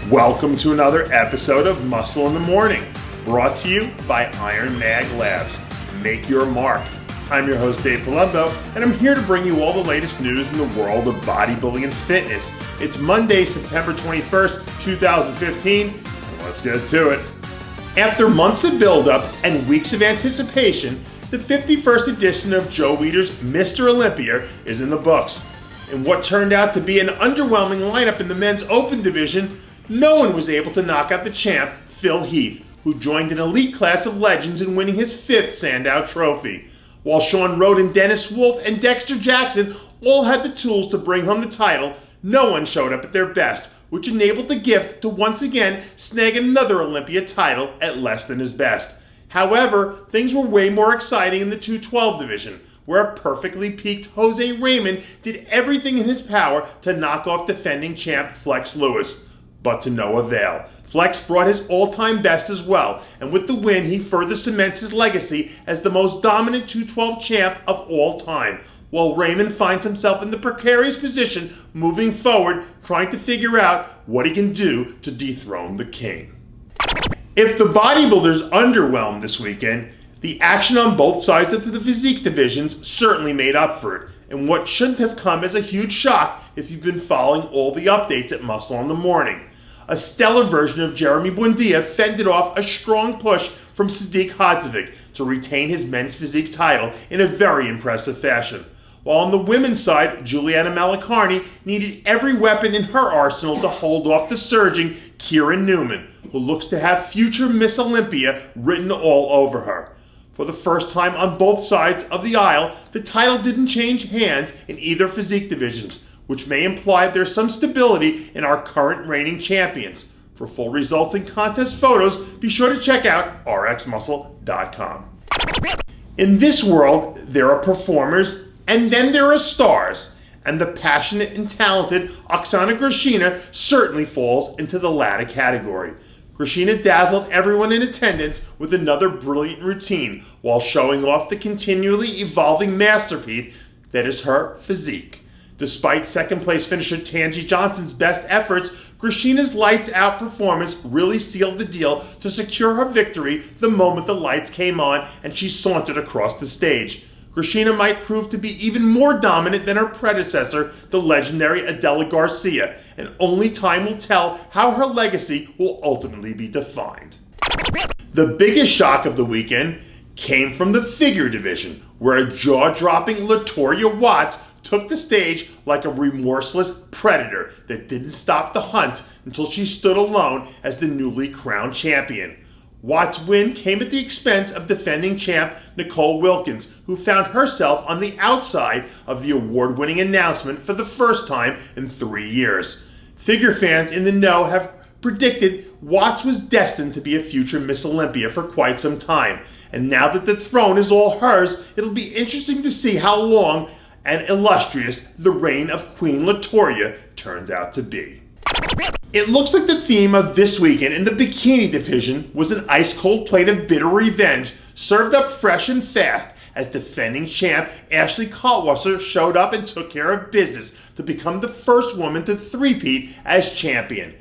Welcome to another episode of Muscle in the Morning, brought to you by Iron Mag Labs. Make your mark. I'm your host, Dave Palumbo, and I'm here to bring you all the latest news in the world of bodybuilding and fitness. It's Monday, September 21st, 2015, and let's get to it. After months of build-up and weeks of anticipation, the 51st edition of Joe Weider's Mr. Olympia is in the books. In what turned out to be an underwhelming lineup in the men's open division, no one was able to knock out the champ, Phil Heath, who joined an elite class of legends in winning his 5th Sandow Trophy. While Sean Roden, Dennis Wolf, and Dexter Jackson all had the tools to bring home the title, no one showed up at their best, which enabled the gift to once again snag another Olympia title at less than his best. However, things were way more exciting in the 212 division, where a perfectly peaked Jose Raymond did everything in his power to knock off defending champ Flex Lewis. But to no avail. Flex brought his all-time best as well, and with the win, he further cements his legacy as the most dominant 212 champ of all time, while Raymond finds himself in the precarious position moving forward, trying to figure out what he can do to dethrone the king. If the bodybuilders underwhelmed this weekend, the action on both sides of the physique divisions certainly made up for it, and what shouldn't have come as a huge shock if you've been following all the updates at Muscle in the Morning. A stellar version of Jeremy Buendia fended off a strong push from Sadiq Hadzovic to retain his men's physique title in a very impressive fashion. While on the women's side, Juliana Malacarni needed every weapon in her arsenal to hold off the surging Kieran Newman, who looks to have future Miss Olympia written all over her. For the first time on both sides of the aisle, the title didn't change hands in either physique divisions, which may imply there's some stability in our current reigning champions. For full results and contest photos, be sure to check out RxMuscle.com. In this world, there are performers, and then there are stars, and the passionate and talented Oksana Grishina certainly falls into the latter category. Grishina dazzled everyone in attendance with another brilliant routine while showing off the continually evolving masterpiece that is her physique. Despite second-place finisher Tanji Johnson's best efforts, Grishina's lights-out performance really sealed the deal to secure her victory the moment the lights came on and she sauntered across the stage. Grishina might prove to be even more dominant than her predecessor, the legendary Adela Garcia, and only time will tell how her legacy will ultimately be defined. The biggest shock of the weekend came from the figure division, where a jaw-dropping Latoria Watts took the stage like a remorseless predator that didn't stop the hunt until she stood alone as the newly crowned champion. Watts' win came at the expense of defending champ Nicole Wilkins, who found herself on the outside of the award-winning announcement for the first time in 3 years. Figure fans in the know have predicted Watts was destined to be a future Miss Olympia for quite some time, and now that the throne is all hers, it'll be interesting to see how long and illustrious the reign of Queen Latorya turns out to be. It looks like the theme of this weekend in the Bikini Division was an ice-cold plate of bitter revenge, served up fresh and fast as defending champ Ashley Kaltwasser showed up and took care of business to become the first woman to three-peat as champion.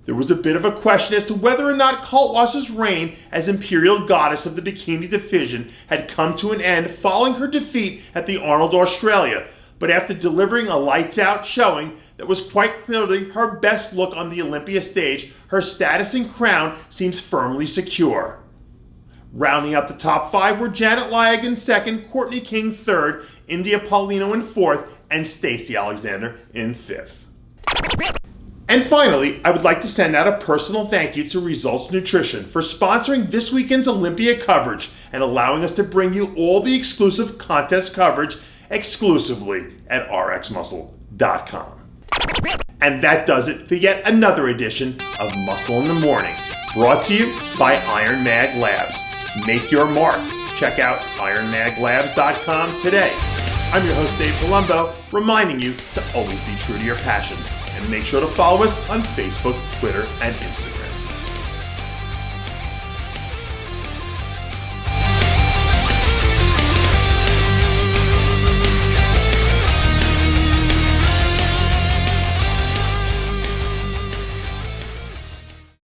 There was a bit of a question as to whether or not Kaltwasser's reign as Imperial Goddess of the Bikini Division had come to an end following her defeat at the Arnold Australia, but after delivering a lights-out showing that was quite clearly her best look on the Olympia stage, her status and crown seems firmly secure. Rounding out the top 5 were Janet Lyag in 2nd, Courtney King 3rd, India Paulino in 4th, and Stacey Alexander in 5th. And finally, I would like to send out a personal thank you to Results Nutrition for sponsoring this weekend's Olympia coverage and allowing us to bring you all the exclusive contest coverage exclusively at RxMuscle.com. And that does it for yet another edition of Muscle in the Morning, brought to you by Iron Mag Labs. Make your mark. Check out IronMagLabs.com today. I'm your host, Dave Palumbo, reminding you to always be true to your passions. And make sure to follow us on Facebook, Twitter, and Instagram.